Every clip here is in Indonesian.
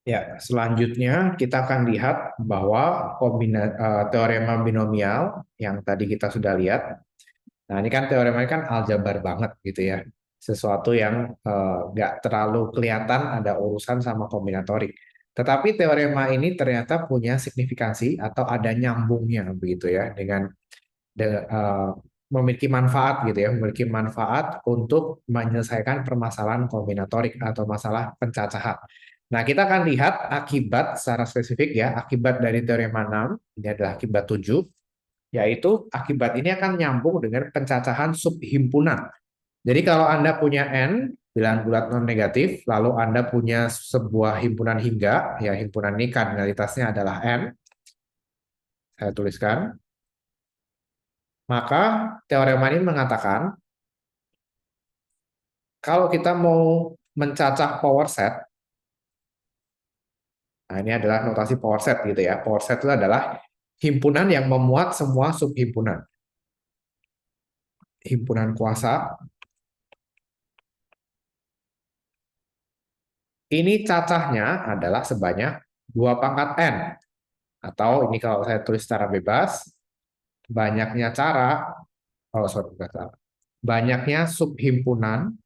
Ya, selanjutnya kita akan lihat bahwa teorema binomial yang tadi kita sudah lihat. Nah, ini kan teorema ini kan aljabar banget gitu ya. Sesuatu yang nggak terlalu kelihatan ada urusan sama kombinatorik. Tetapi teorema ini ternyata punya signifikansi atau ada nyambungnya begitu ya dengan memiliki manfaat gitu ya, memiliki manfaat untuk menyelesaikan permasalahan kombinatorik atau masalah pencacahan. Nah, kita akan lihat akibat secara spesifik ya, akibat dari teorema 6, ini adalah akibat 7, yaitu akibat ini akan nyambung dengan pencacahan subhimpunan. Jadi kalau Anda punya N, bilangan bulat non negatif, lalu Anda punya sebuah himpunan hingga, ya himpunan ini kardinalitasnya adalah N, saya tuliskan, maka teorema ini mengatakan kalau kita mau mencacah power set, nah ini adalah notasi power set gitu ya. Power set itu adalah himpunan yang memuat semua subhimpunan. Himpunan kuasa, ini cacahnya adalah sebanyak 2 pangkat N. Atau ini kalau saya tulis secara bebas, banyaknya cara, oh sorry, bukan salah. Banyaknya subhimpunan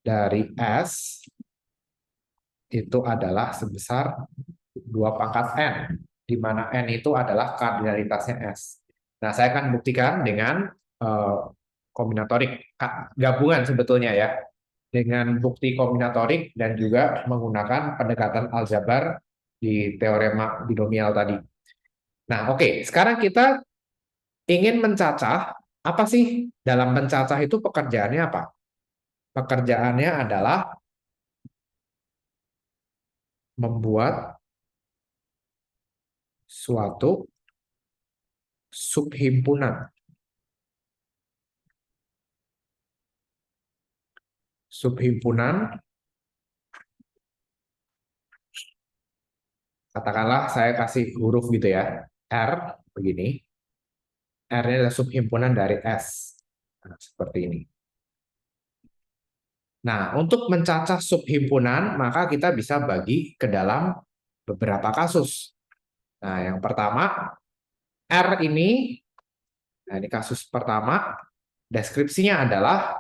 dari S itu adalah sebesar 2 pangkat N, di mana N itu adalah kardinalitasnya S. Nah, saya akan buktikan dengan eh, kombinatorik, gabungan sebetulnya ya, dengan bukti kombinatorik dan juga menggunakan pendekatan aljabar di teorema binomial tadi. Nah, oke, sekarang kita ingin mencacah, apa sih dalam mencacah itu pekerjaannya apa? Pekerjaannya adalah membuat suatu subhimpunan. Subhimpunan, katakanlah saya kasih huruf gitu ya, R, begini. R-nya adalah subhimpunan dari S. Nah, seperti ini. Nah, untuk mencacah subhimpunan, maka kita bisa bagi ke dalam beberapa kasus. Nah, yang pertama, R ini, nah ini kasus pertama, deskripsinya adalah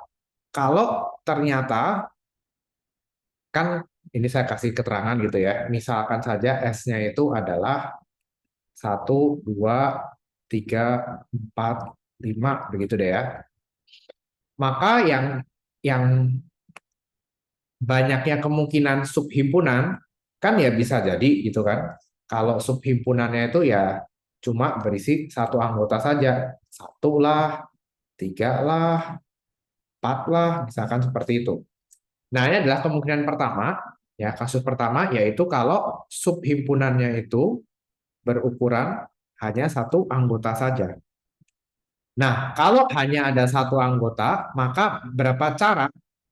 kalau ternyata, kan ini saya kasih keterangan gitu ya, misalkan saja S-nya itu adalah 1, 2, 3, 4, 5, begitu deh ya. Maka yang banyaknya kemungkinan subhimpunan kan ya bisa jadi gitu kan. Kalau subhimpunannya itu ya cuma berisi satu anggota saja, 1 lah, 3 lah, 4 lah, misalkan seperti itu. Nah, ini adalah kemungkinan pertama, ya kasus pertama yaitu kalau subhimpunannya itu berukuran hanya satu anggota saja. Nah, kalau hanya ada satu anggota, maka berapa cara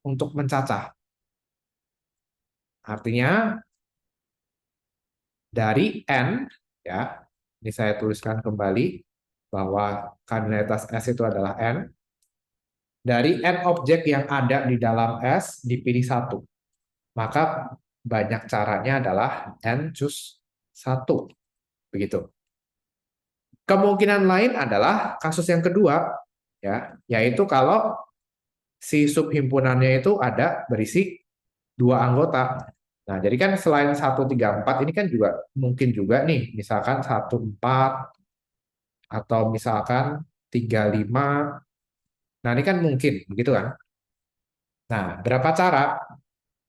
untuk mencacah? Artinya dari N, ya, ini saya tuliskan kembali bahwa kardinalitas S itu adalah N. Dari N objek yang ada di dalam S dipilih satu. Maka banyak caranya adalah N choose 1. Begitu. Kemungkinan lain adalah kasus yang kedua, ya, yaitu kalau si subhimpunannya itu ada berisi 2 anggota. Nah, jadi kan selain 1, 3, 4 ini kan juga mungkin juga nih, misalkan 1, 4 atau misalkan 3, 5. Nah, ini kan mungkin, begitu kan? Nah, berapa cara?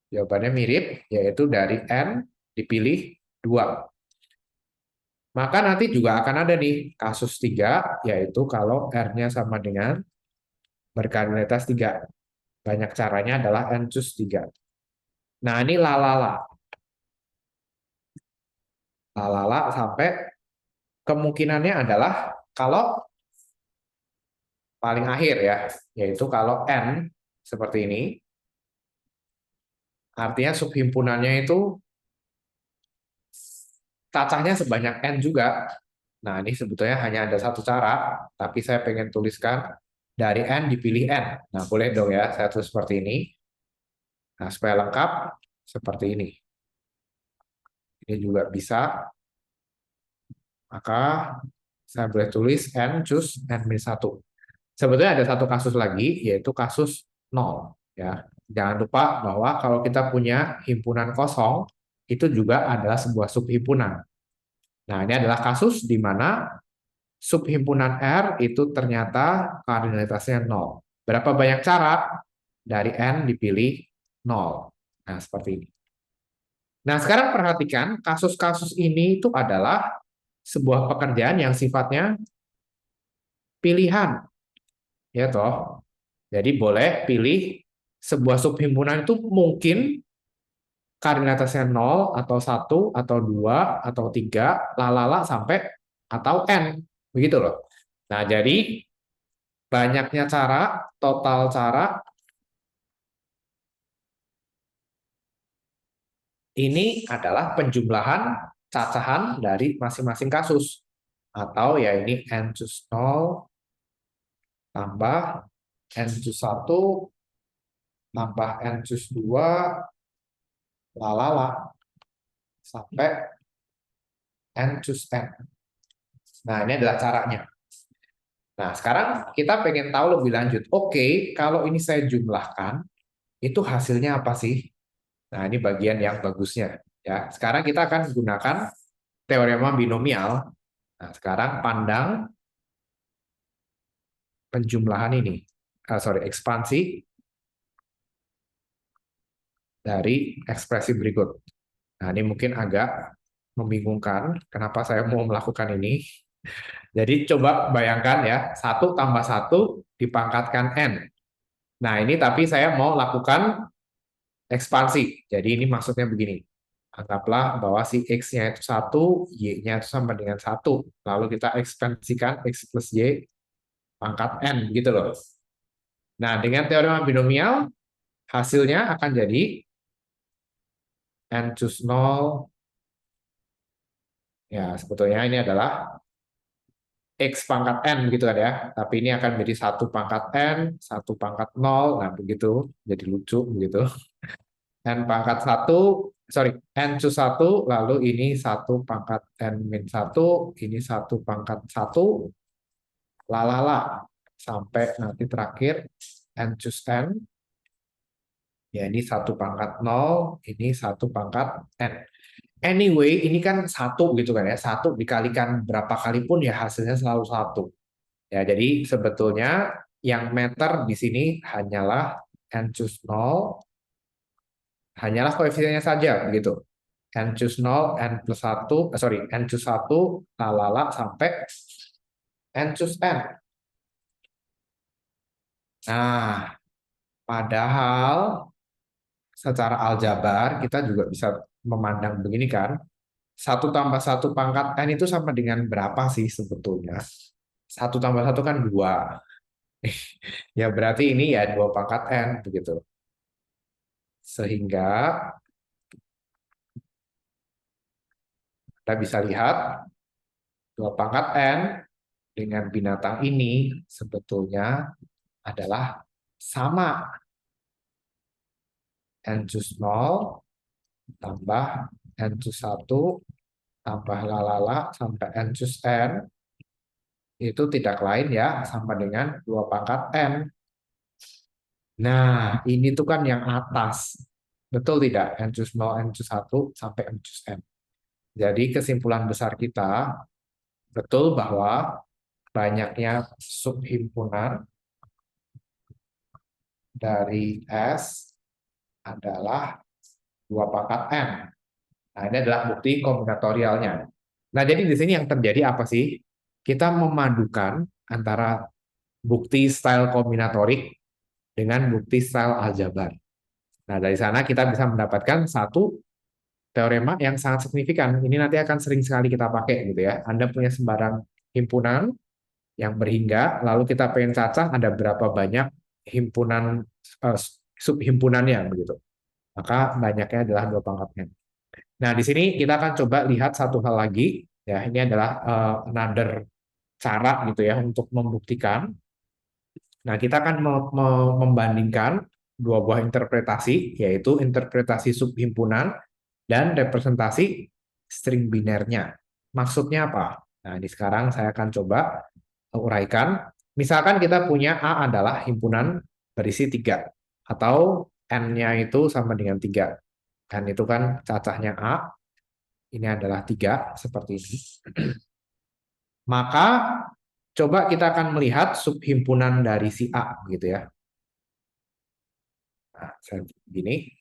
Jawabannya mirip, yaitu dari N dipilih 2. Maka nanti juga akan ada nih kasus 3, yaitu kalau R-nya sama dengan berkardinalitas 3. Banyak caranya adalah N choose 3. Nah, ini lalala. Lalala sampai kemungkinannya adalah kalau paling akhir ya, yaitu kalau N seperti ini, artinya subhimpunannya itu cacahnya sebanyak N juga. Nah, ini sebetulnya hanya ada satu cara, tapi saya pengen tuliskan dari N dipilih N. Nah, boleh dong ya, saya tulis seperti ini. Nah, supaya lengkap seperti ini. Ini juga bisa, maka saya boleh tulis n choose n-1. Sebetulnya ada satu kasus lagi, yaitu kasus 0. Ya. Jangan lupa bahwa kalau kita punya himpunan kosong, itu juga adalah sebuah subhimpunan. Nah, ini adalah kasus di mana subhimpunan R itu ternyata kardinalitasnya 0. Berapa banyak cara? Dari N dipilih 0. Nah, seperti ini. Nah, sekarang perhatikan, kasus-kasus ini itu adalah sebuah pekerjaan yang sifatnya pilihan. Ya toh? Jadi boleh pilih sebuah subhimpunan itu mungkin kardinalitasnya 0 atau 1 atau 2 atau 3 lalala sampai atau n. Begitu loh. Nah, jadi banyaknya cara, total cara ini adalah penjumlahan cacahan dari masing-masing kasus. Atau ya ini n cus 0 tambah n cus 1 tambah n cus 2 lalala sampai n cus n. Nah, ini adalah caranya. Nah, sekarang kita pengen tahu lebih lanjut. Oke, kalau ini saya jumlahkan, itu hasilnya apa sih? Nah, ini bagian yang bagusnya. Ya, sekarang kita akan gunakan teorema binomial. Nah, sekarang pandang penjumlahan ini. Ekspansi dari ekspresi berikut. Nah, ini mungkin agak membingungkan. Kenapa saya mau melakukan ini? Jadi coba bayangkan ya, 1 tambah 1 dipangkatkan N. Nah, ini tapi saya mau lakukan ekspansi. Jadi ini maksudnya begini. Anggaplah bahwa si X-nya itu 1, Y-nya itu sama dengan 1. Lalu kita ekspansikan X plus Y pangkat N, gitu loh. Nah, dengan teorema binomial, hasilnya akan jadi N cus 0. Ya, sebetulnya ini adalah X pangkat N, gitu kan ya. Tapi ini akan menjadi 1 pangkat N, 1 pangkat 0. Nah, begitu. Jadi lucu, begitu. N pangkat 1, sorry, N cus 1, lalu ini 1 pangkat N min 1, ini 1 pangkat 1, lalala. Sampai nanti terakhir N cus N, ya ini 1 pangkat 0, ini 1 pangkat N. Anyway, ini kan 1 gitu kan ya, 1 dikalikan berapa kali pun ya hasilnya selalu 1. Ya, jadi sebetulnya yang meter di sini hanyalah N cus 0, hanyalah koefisiennya saja begitu. N cus 0, N plus 1, sorry, N cus 1, lalala, sampai N cus N. Nah, padahal secara aljabar kita juga bisa memandang begini kan, 1 tambah 1 pangkat N itu sama dengan berapa sih sebetulnya? 1 tambah 1 kan 2. Ya berarti ini ya 2 pangkat N begitu. Sehingga kita bisa lihat 2 pangkat N dengan binatang ini sebetulnya adalah sama. N cus 0 tambah N cus 1 tambah lalala sampai N cus N itu tidak lain ya sama dengan 2 pangkat N. Nah, ini tuh kan yang atas. Betul tidak? N cus 0, N cus 1 sampai N cus N. Jadi kesimpulan besar kita betul bahwa banyaknya subhimpunan dari S adalah 2 pangkat N. Nah, ini adalah bukti kombinatorialnya. Nah, jadi di sini yang terjadi apa sih? Kita memadukan antara bukti style kombinatorik dengan bukti style aljabar. Nah, dari sana kita bisa mendapatkan satu teorema yang sangat signifikan. Ini nanti akan sering sekali kita pakai gitu ya. Anda punya sembarang himpunan yang berhingga, lalu kita pengen cacah ada berapa banyak himpunan subhimpunannya begitu. Maka banyaknya adalah 2 pangkat N. Nah, di sini kita akan coba lihat satu hal lagi. Ya, ini adalah another cara gitu ya untuk membuktikan. Nah, kita akan membandingkan dua buah interpretasi, yaitu interpretasi subhimpunan dan representasi string binernya. Maksudnya apa? Nah, ini sekarang saya akan coba uraikan. Misalkan kita punya A adalah himpunan berisi 3, atau N-nya itu sama dengan 3. N itu kan cacahnya A, ini adalah 3, seperti ini. Maka coba kita akan melihat subhimpunan dari si A, gitu ya. Nah, gini.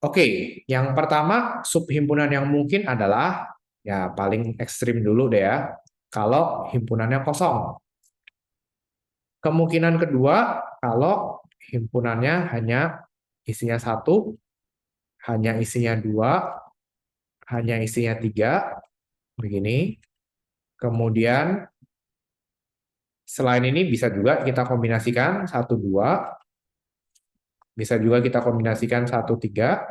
Oke, yang pertama subhimpunan yang mungkin adalah, ya paling ekstrim dulu deh ya, kalau himpunannya kosong. Kemungkinan kedua, kalau himpunannya hanya isinya 1, hanya isinya 2, hanya isinya 3, begini. Kemudian selain ini bisa juga kita kombinasikan 1, 2, bisa juga kita kombinasikan 1, 3,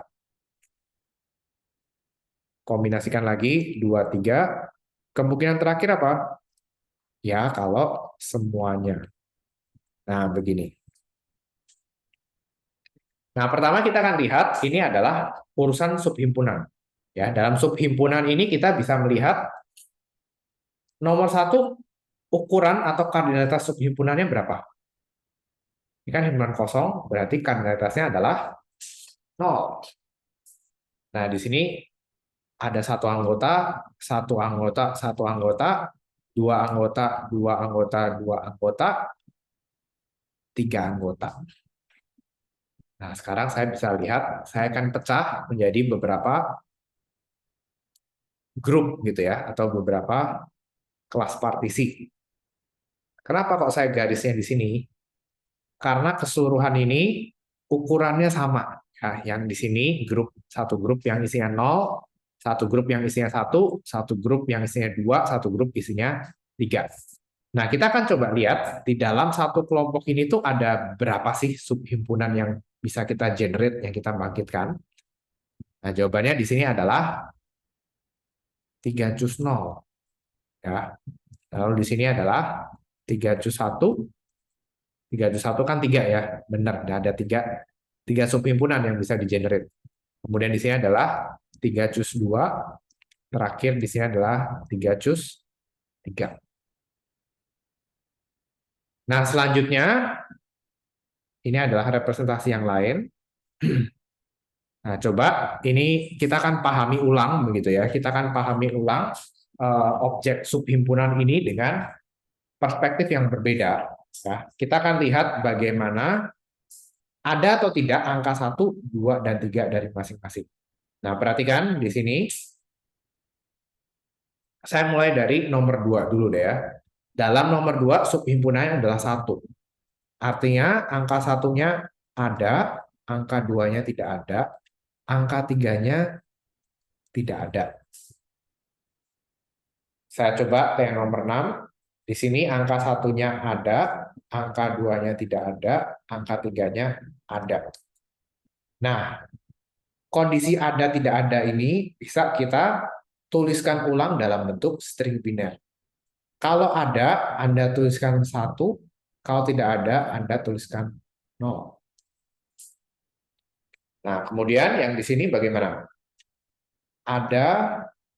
kombinasikan lagi 2, 3. Kemungkinan terakhir apa? Ya, kalau semuanya. Nah, begini. Nah, pertama kita akan lihat ini adalah urusan subhimpunan. Ya, dalam subhimpunan ini kita bisa melihat nomor 1, ukuran atau kardinalitas subhimpunannya berapa? Ini kan himpunan kosong, berarti kardinalitasnya adalah 0. Nah, di sini ada satu anggota, satu anggota, satu anggota, dua anggota, dua anggota, dua anggota, 3 anggota. Nah, sekarang saya bisa lihat, saya akan pecah menjadi beberapa grup gitu ya, atau beberapa kelas partisi. Kenapa kok saya garisnya di sini? Karena keseluruhan ini ukurannya sama. Nah, yang di sini satu grup yang isinya 0, satu grup yang isinya 1, satu grup yang isinya 2, satu grup isinya 3. Nah, kita akan coba lihat di dalam satu kelompok ini tuh ada berapa sih subhimpunan yang bisa kita generate, yang kita bangkitkan. Nah, jawabannya di sini adalah 3 cus 0. Ya. Lalu di sini adalah 3 cus 1. 3 cus 1 kan 3 ya. Benar, ada 3 subhimpunan yang bisa di-generate. Kemudian di sini adalah 3 cus 2. Terakhir di sini adalah 3 cus 3. Nah, selanjutnya ini adalah representasi yang lain. Nah, coba ini kita akan pahami ulang begitu ya. Kita akan pahami ulang objek subhimpunan ini dengan perspektif yang berbeda. Ya, kita akan lihat bagaimana ada atau tidak angka 1, 2, dan 3 dari masing-masing. Nah, perhatikan di sini. Saya mulai dari nomor 2 dulu deh ya. Dalam nomor 2, subhimpunannya adalah 1. Artinya angka 1-nya ada, angka 2-nya tidak ada, angka 3-nya tidak ada. Saya coba ke yang nomor 6. Di sini angka 1-nya ada, angka 2-nya tidak ada, angka 3-nya ada. Nah, kondisi ada tidak ada ini bisa kita tuliskan ulang dalam bentuk string biner. Kalau ada, Anda tuliskan 1. Kalau tidak ada, Anda tuliskan 0. Nah, kemudian yang di sini bagaimana? Ada,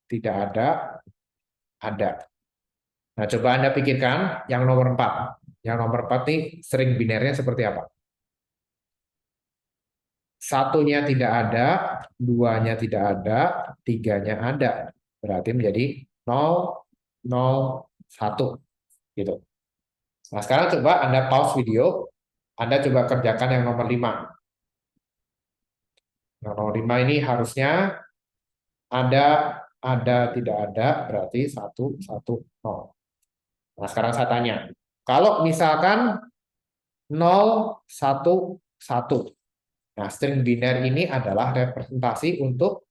tidak ada, ada. Nah, coba Anda pikirkan yang nomor 4. Yang nomor 4 nih string binernya seperti apa? 1-nya tidak ada, 2-nya tidak ada, 3-nya ada. Berarti menjadi 0, 0, 1. Gitu. Nah, sekarang coba Anda pause video, Anda coba kerjakan yang nomor 5. Nah, nomor 5 ini harusnya ada, tidak ada, berarti 1, 1, 0. Nah, sekarang saya tanya, kalau misalkan 0, 1, 1. Nah, string biner ini adalah representasi untuk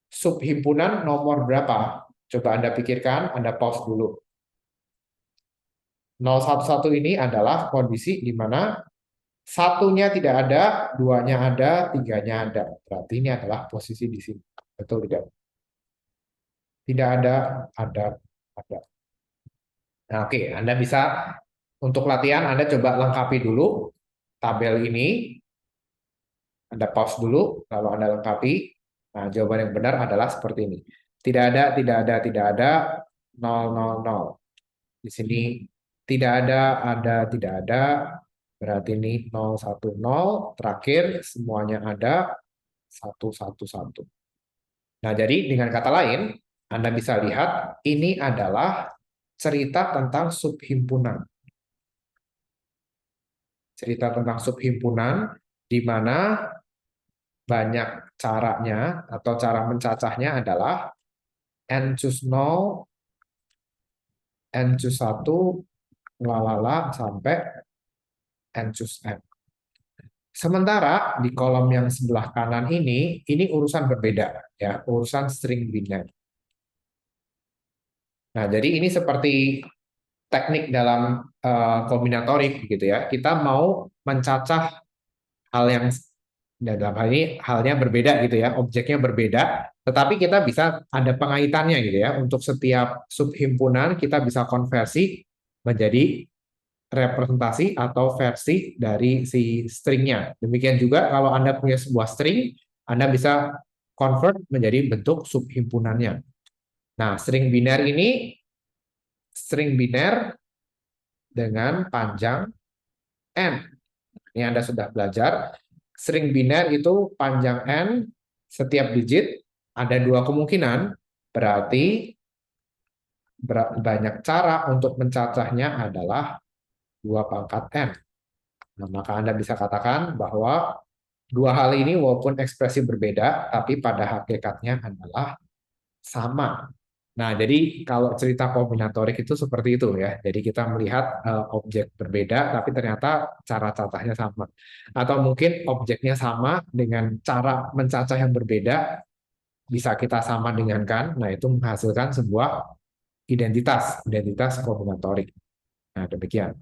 subhimpunan nomor berapa? Coba Anda pikirkan, Anda pause dulu. 011 ini adalah kondisi di mana 1-nya tidak ada, 2-nya ada, 3-nya ada. Berarti ini adalah posisi di sini. Betul tidak? Tidak ada, ada, ada. Nah, oke, Anda bisa Untuk latihan Anda coba lengkapi dulu tabel ini. Anda pause dulu, lalu Anda lengkapi. Nah, jawaban yang benar adalah seperti ini. Tidak ada, tidak ada, tidak ada, 0, 0, 0. Di sini tidak ada, tidak ada. Berarti ini 0, 1, 0. Terakhir, semuanya ada, 1, 1, 1. Nah, jadi dengan kata lain, Anda bisa lihat ini adalah cerita tentang subhimpunan. Cerita tentang subhimpunan di mana banyak caranya atau cara mencacahnya adalah n cus 0, n cus 1, lalala sampai n cus n. Sementara di kolom yang sebelah kanan ini urusan berbeda, ya, urusan string biner. Nah, jadi ini seperti teknik dalam kombinatorik gitu ya. Kita mau mencacah hal yang dalam hal ini halnya berbeda gitu ya, objeknya berbeda, tetapi kita bisa ada pengaitannya gitu ya. Untuk setiap subhimpunan kita bisa konversi menjadi representasi atau versi dari si stringnya. Demikian juga kalau Anda punya sebuah string, Anda bisa convert menjadi bentuk subhimpunannya. Nah, string biner ini string biner dengan panjang n. Ini Anda sudah belajar. String biner itu panjang n, setiap digit ada dua kemungkinan, berarti banyak cara untuk mencacahnya adalah 2 pangkat n. Nah, maka Anda bisa katakan bahwa dua hal ini walaupun ekspresi berbeda, tapi pada hakikatnya adalah sama. Nah, jadi kalau cerita kombinatorik itu seperti itu ya. Jadi kita melihat objek berbeda, tapi ternyata cara cacahnya sama. Atau mungkin objeknya sama dengan cara mencacah yang berbeda, bisa kita sama dengankan. Nah, itu menghasilkan sebuah identitas kombinatorik. Nah, demikian.